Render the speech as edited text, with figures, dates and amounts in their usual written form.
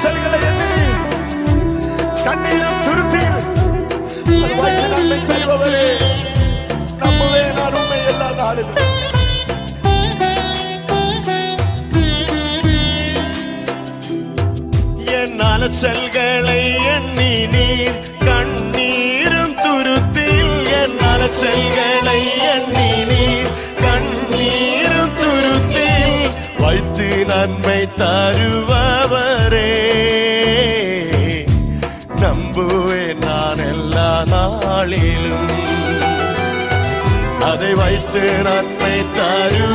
செல்களை எண்ணி கண்ணீரும் துருத்தில் அது வைத்து நன்மை தருபவரே, நம்புவே நான் உண்மை எல்லா நாளிலும். என் அலச்சல்களை எண்ணி நீர் கண்ணீரும் துருத்தில், என் அலச்சல்களை எண்ணி நீர் கண்ணீரும் துருத்தில் வைத்து நன்மை தருபவரே, நம்புவேன் நான் எல்லா நாளிலும். அதை வைத்து நன்மை தரு